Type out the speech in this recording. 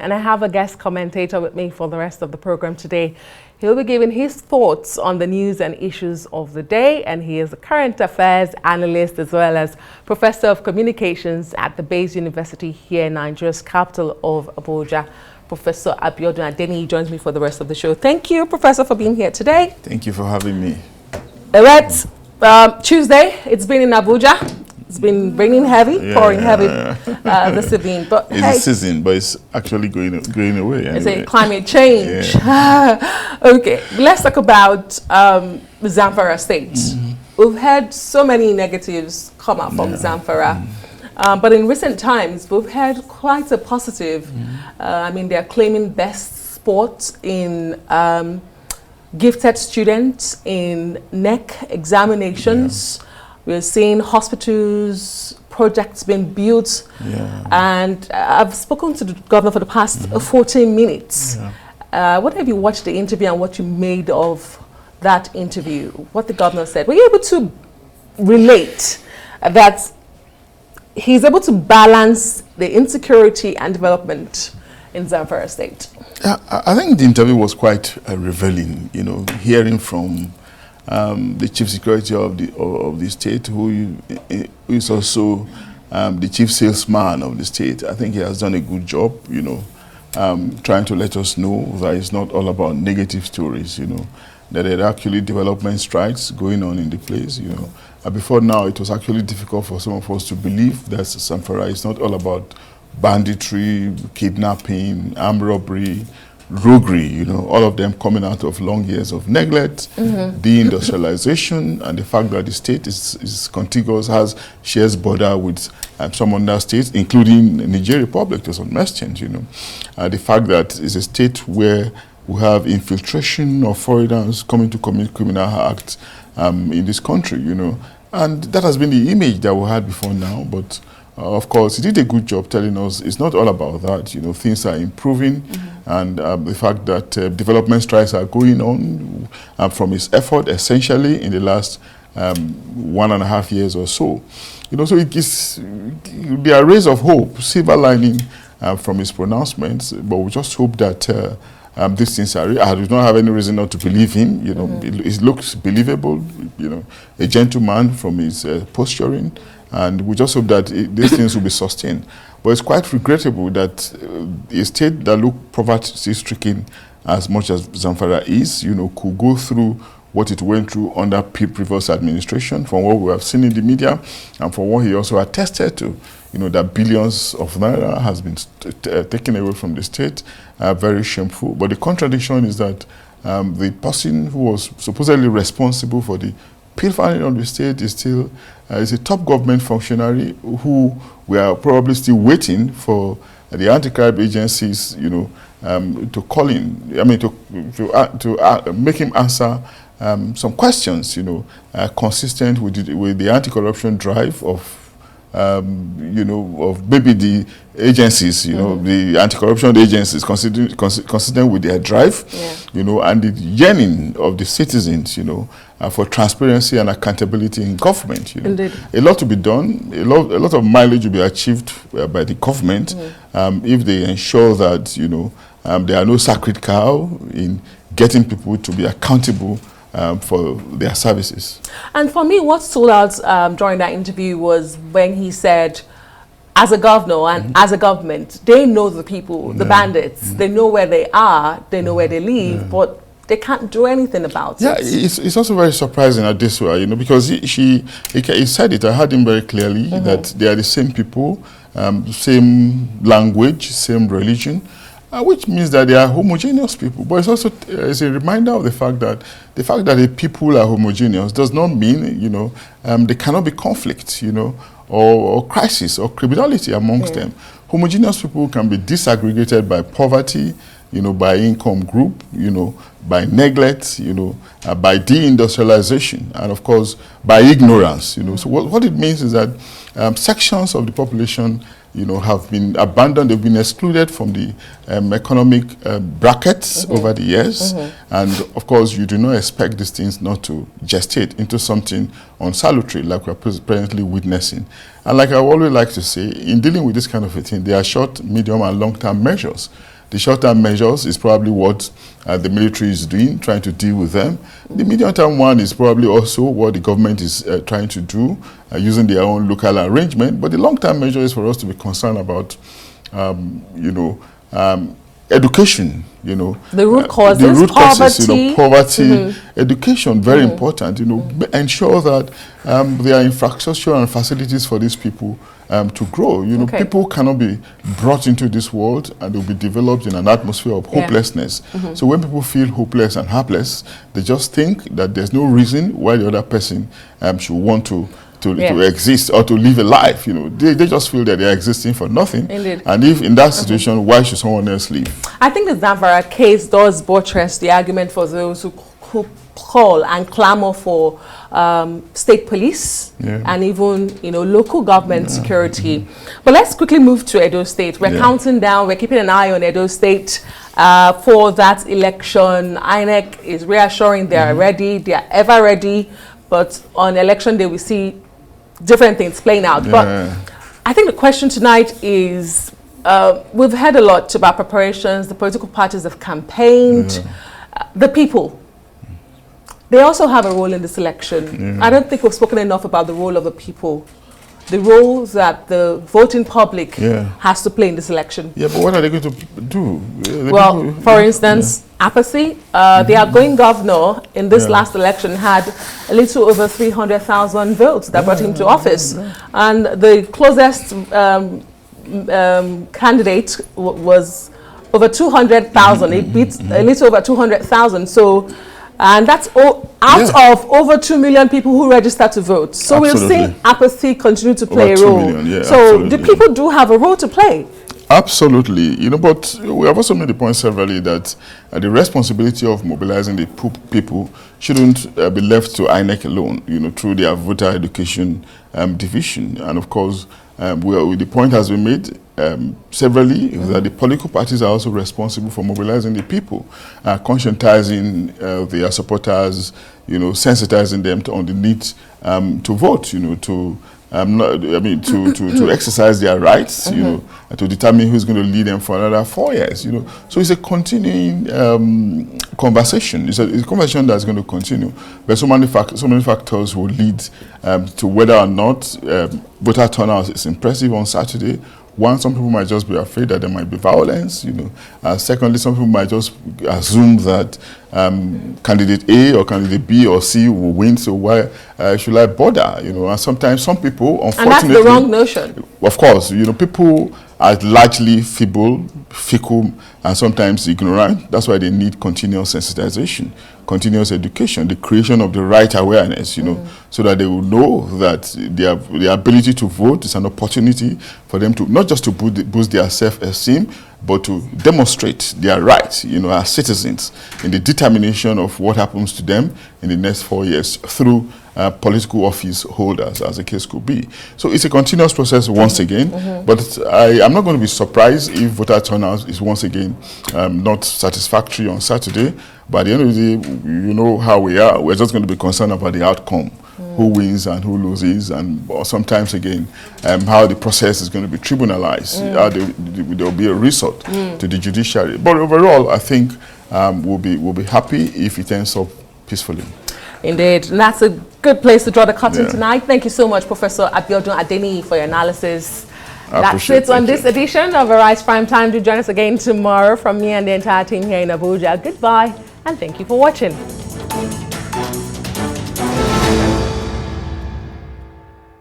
And I have a guest commentator with me for the rest of the program today. He'll be giving his thoughts on the news and issues of the day, and he is a current affairs analyst as well as professor of communications at the Bayes University here in Nigeria's capital of Abuja. Professor Adeniyi joins me for the rest of the show. Thank you, Professor, for being here today. Thank you for having me. All right, Tuesday, it's been in Abuja. It's been raining heavy, pouring heavy this evening. But it's a season, but it's actually going away. Anyway. It's a climate change. Okay, let's talk about Zamfara State. We've had so many negatives come out from Zamfara. But in recent times, we've had quite a positive. I mean, they're claiming best sports in gifted students in NEC examinations. We're seeing hospitals, projects being built. And I've spoken to the governor for the past 14 minutes. What have you watched the interview and what you made of that interview? What the governor said? Were you able to relate that he's able to balance the insecurity and development in Zamfara State? I think the interview was quite revealing, you know, hearing from the chief security of the state, who is also the chief salesman of the state. I think he has done a good job, you know, trying to let us know that it's not all about negative stories, you know, that there are actually development strides going on in the place, you know. Before now, it was actually difficult for some of us to believe that Zamfara is not all about banditry, kidnapping, armed robbery, roguery, you know, all of them coming out of long years of neglect, deindustrialization, and the fact that the state is contiguous, shares border with some other states, including Niger Republic to some extent, you know. The fact that it's a state where we have infiltration of foreigners coming to commit criminal acts in this country, you know. And that has been the image that we had before now, but of course, he did a good job telling us it's not all about that. You know, things are improving, and the fact that development strides are going on from his effort, essentially in the last 1.5 years or so. You know, so it will be a rays of hope, silver lining from his pronouncements. But we just hope that these things are real. I do not have any reason not to believe him. You know, it looks believable. You know, a gentleman from his posturing. And we just hope that these things will be sustained. But it's quite regrettable that a state that looks poverty-stricken as much as Zamfara is, you know, could go through what it went through under previous administration, from what we have seen in the media, and from what he also attested to, you know, that billions of naira has been taken away from the state, very shameful. But the contradiction is that the person who was supposedly responsible for the pilfering of the state is still is a top government functionary who we are probably still waiting for the anti-crime agencies, you know, to call in. I mean, to make him answer some questions, you know, consistent with the anti-corruption drive of. You know, of maybe the agencies, you know, the anti-corruption agencies consistent with their drive, you know, and the yearning of the citizens, you know, for transparency and accountability in government. You know. Indeed. A lot to be done, a lot of mileage will be achieved by the government if they ensure that, you know, there are no sacred cow in getting people to be accountable for their services. And for me, what stood out during that interview was when he said, as a governor and as a government, they know the people, the bandits, they know where they are, they know where they live, but they can't do anything about it. It's also very surprising at this way, you know, because he said it, I heard him very clearly, that they are the same people, same language, same religion, which means that they are homogeneous people. But it's also it's a reminder of the fact that the people are homogeneous does not mean, you know, there cannot be conflict, you know, or crisis or criminality amongst them. Homogeneous people can be disaggregated by poverty, you know, by income group, you know, by neglect, you know, by deindustrialization, and of course by ignorance, you know. So what it means is that sections of the population, you know, have been abandoned, they've been excluded from the economic brackets over the years. And of course, you do not expect these things not to gestate into something unsalutary like we're presently witnessing. And like I always like to say, in dealing with this kind of a thing, there are short, medium, and long-term measures. The short-term measures is probably what the military is doing, trying to deal with them. The medium-term one is probably also what the government is trying to do, using their own local arrangement. But the long-term measure is for us to be concerned about, education, the root causes, the root poverty, causes, poverty, education, very important, ensure that there are infrastructure and facilities for these people to grow. People cannot be brought into this world and they'll be developed in an atmosphere of hopelessness. So when people feel hopeless and helpless, they just think that there's no reason why the other person should want to exist or to live a life. They just feel that they're existing for nothing. Indeed. And if in that situation, why should someone else live? I think the Zamfara case does buttress the argument for those who call and clamor for state police and even local government security. But let's quickly move to Edo State. We're counting down, we're keeping an eye on Edo State for that election. INEC is reassuring they are ready, they are ever ready, but on election day we see different things playing out. But I think the question tonight is, we've heard a lot about preparations, the political parties have campaigned, the people. They also have a role in this election. I don't think we've spoken enough about the role of the people, the role that the voting public has to play in this election. Yeah, but what are they going to do? Well, for instance, apathy. The outgoing governor in this last election had a little over 300,000 votes that brought him to office. And the closest candidate was over 200,000. It beat a little over 200,000. So, and that's out of over 2 million people who registered to vote. So we've seen apathy continue to play a role. So the people do have a role to play. Absolutely, but we have also made the point severally that the responsibility of mobilizing the people shouldn't be left to INEC alone, through their voter education division. And of course, the point has been made severally that the political parties are also responsible for mobilizing the people, conscientizing their supporters, sensitizing them on the need to vote, to exercise their rights, and to determine who's going to lead them for another 4 years, So it's a continuing conversation. It's a conversation that's going to continue. But so many factors will lead to whether or not voter turnout is impressive on Saturday. One, some people might just be afraid that there might be violence, Secondly, some people might just assume that candidate A or candidate B or C will win, so why should I bother, And sometimes some people, unfortunately... And that's the wrong notion. Of course, people are largely feeble, fickle, and sometimes ignorant. That's why they need continuous sensitization, continuous education, the creation of the right awareness, so that they will know that their ability to vote is an opportunity for them to, not just to boost their self-esteem, but to demonstrate their rights, as citizens, in the determination of what happens to them in the next 4 years through political office holders, as the case could be. So it's a continuous process once again, but I'm not going to be surprised if voter turnout is once again not satisfactory on Saturday. But at the end of the day, you know how we are. We're just going to be concerned about the outcome, who wins and who loses, and sometimes again, how the process is going to be tribunalized, how there will be a resort to the judiciary. But overall, I think we'll be happy if it ends up peacefully. Indeed, and that's a good place to draw the curtain tonight. Thank you so much, Professor Abiodun Adeniyi, for your analysis. That's it on this edition of Arise Prime Time. Do join us again tomorrow from me and the entire team here in Abuja. Goodbye, and thank you for watching.